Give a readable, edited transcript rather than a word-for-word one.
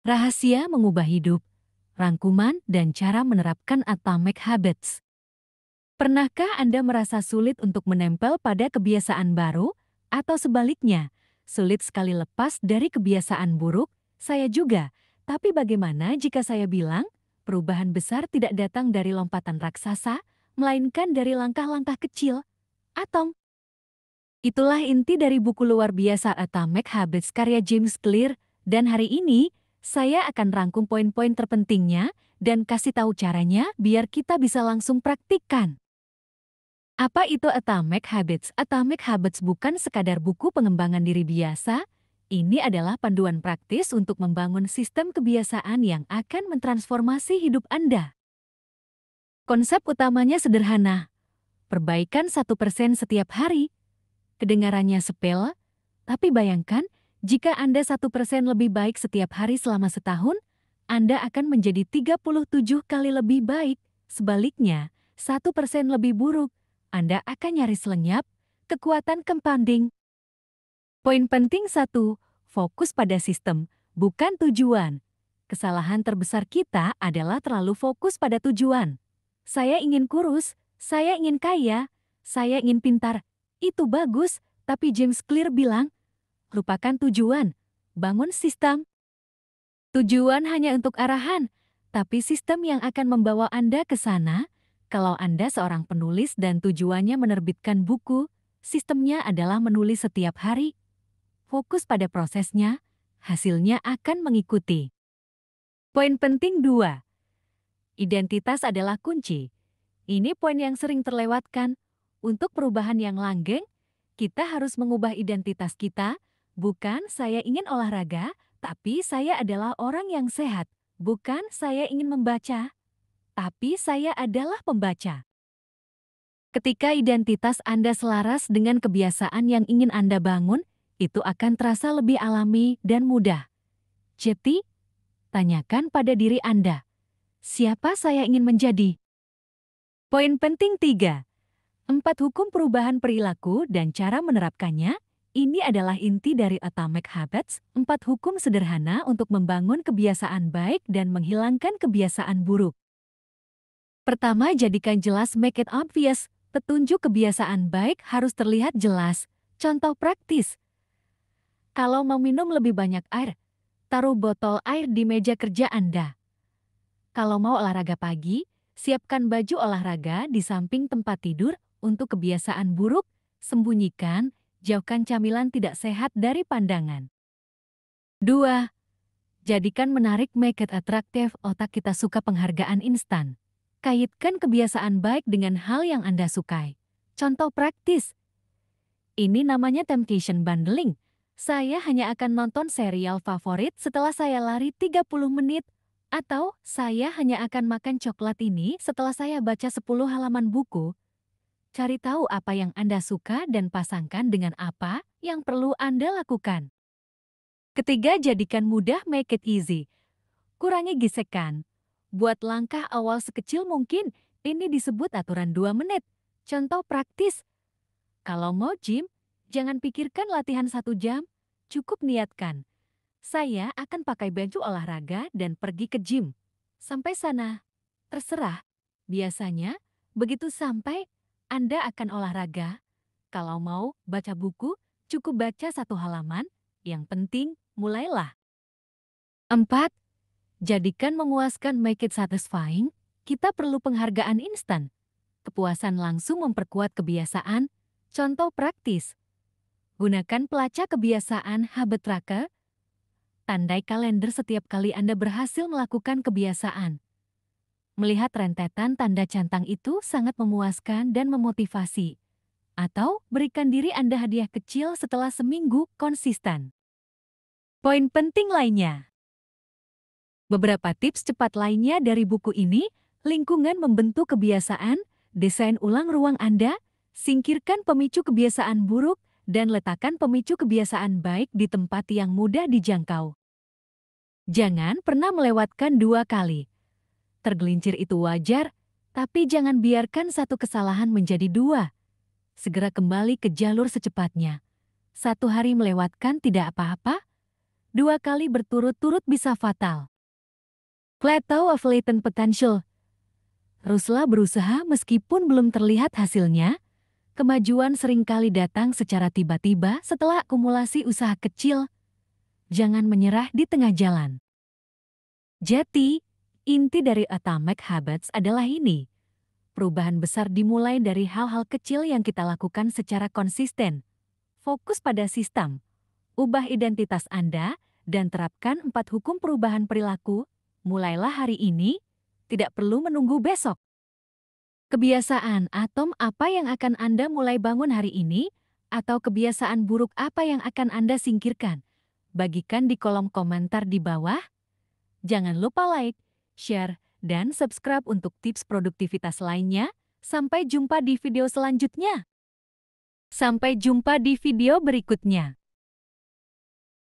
Rahasia Mengubah Hidup, Rangkuman dan Cara Menerapkan Atomic Habits. Pernahkah Anda merasa sulit untuk menempel pada kebiasaan baru? Atau sebaliknya, sulit sekali lepas dari kebiasaan buruk? Saya juga. Tapi bagaimana jika saya bilang, perubahan besar tidak datang dari lompatan raksasa, melainkan dari langkah-langkah kecil? Atau itulah inti dari buku luar biasa Atomic Habits karya James Clear, dan hari ini saya akan rangkum poin-poin terpentingnya dan kasih tahu caranya biar kita bisa langsung praktikkan. Apa itu Atomic Habits? Atomic Habits bukan sekadar buku pengembangan diri biasa, ini adalah panduan praktis untuk membangun sistem kebiasaan yang akan mentransformasi hidup Anda. Konsep utamanya sederhana, perbaikan 1% setiap hari. Kedengarannya sepele, tapi bayangkan jika Anda 1% lebih baik setiap hari selama setahun, Anda akan menjadi 37 kali lebih baik. Sebaliknya, 1% lebih buruk, Anda akan nyaris lenyap. Kekuatan compounding. Poin penting 1, fokus pada sistem, bukan tujuan. Kesalahan terbesar kita adalah terlalu fokus pada tujuan. Saya ingin kurus, saya ingin kaya, saya ingin pintar. Itu bagus, tapi James Clear bilang, lupakan tujuan, bangun sistem. Tujuan hanya untuk arahan, tapi sistem yang akan membawa Anda ke sana. Kalau Anda seorang penulis dan tujuannya menerbitkan buku, sistemnya adalah menulis setiap hari. Fokus pada prosesnya, hasilnya akan mengikuti. Poin penting 2. Identitas adalah kunci. Ini poin yang sering terlewatkan. Untuk perubahan yang langgeng, kita harus mengubah identitas kita. Bukan saya ingin olahraga, tapi saya adalah orang yang sehat. Bukan saya ingin membaca, tapi saya adalah pembaca. Ketika identitas Anda selaras dengan kebiasaan yang ingin Anda bangun, itu akan terasa lebih alami dan mudah. Jadi, tanyakan pada diri Anda, siapa saya ingin menjadi? Poin penting 3. 4 hukum perubahan perilaku dan cara menerapkannya. Ini adalah inti dari Atomic Habits, 4 hukum sederhana untuk membangun kebiasaan baik dan menghilangkan kebiasaan buruk. Pertama, jadikan jelas, make it obvious. Petunjuk kebiasaan baik harus terlihat jelas. Contoh praktis. Kalau mau minum lebih banyak air, taruh botol air di meja kerja Anda. Kalau mau olahraga pagi, siapkan baju olahraga di samping tempat tidur. Untuk kebiasaan buruk, sembunyikan, jauhkan camilan tidak sehat dari pandangan. 2. Jadikan menarik, make it attractive. Otak kita suka penghargaan instan. Kaitkan kebiasaan baik dengan hal yang Anda sukai. Contoh praktis. Ini namanya temptation bundling. Saya hanya akan nonton serial favorit setelah saya lari 30 menit. Atau saya hanya akan makan coklat ini setelah saya baca 10 halaman buku. Cari tahu apa yang Anda suka dan pasangkan dengan apa yang perlu Anda lakukan. Ketiga, jadikan mudah, make it easy. Kurangi gesekan. Buat langkah awal sekecil mungkin. Ini disebut aturan 2 menit. Contoh praktis. Kalau mau gym, jangan pikirkan latihan 1 jam. Cukup niatkan. Saya akan pakai baju olahraga dan pergi ke gym. Sampai sana, terserah. Biasanya, begitu sampai, Anda akan olahraga. Kalau mau baca buku, cukup baca 1 halaman. Yang penting, mulailah. 4. Jadikan memuaskan, make it satisfying. Kita perlu penghargaan instan. Kepuasan langsung memperkuat kebiasaan. Contoh praktis. Gunakan pelacak kebiasaan habit tracker. Tandai kalender setiap kali Anda berhasil melakukan kebiasaan. Melihat rentetan tanda centang itu sangat memuaskan dan memotivasi. Atau berikan diri Anda hadiah kecil setelah seminggu konsisten. Poin penting lainnya. Beberapa tips cepat lainnya dari buku ini, lingkungan membentuk kebiasaan, desain ulang ruang Anda, singkirkan pemicu kebiasaan buruk, dan letakkan pemicu kebiasaan baik di tempat yang mudah dijangkau. Jangan pernah melewatkan 2 kali. Tergelincir itu wajar, tapi jangan biarkan 1 kesalahan menjadi 2. Segera kembali ke jalur secepatnya. 1 hari melewatkan tidak apa-apa, 2 kali berturut-turut bisa fatal. Plateau of latent potential. Rusla berusaha meskipun belum terlihat hasilnya. Kemajuan seringkali datang secara tiba-tiba setelah akumulasi usaha kecil. Jangan menyerah di tengah jalan. Jadi, inti dari Atomic Habits adalah ini. Perubahan besar dimulai dari hal-hal kecil yang kita lakukan secara konsisten. Fokus pada sistem, ubah identitas Anda, dan terapkan 4 hukum perubahan perilaku. Mulailah hari ini, tidak perlu menunggu besok. Kebiasaan atom apa yang akan Anda mulai bangun hari ini? Atau kebiasaan buruk apa yang akan Anda singkirkan? Bagikan di kolom komentar di bawah. Jangan lupa like, share, dan subscribe untuk tips produktivitas lainnya. Sampai jumpa di video selanjutnya. Sampai jumpa di video berikutnya.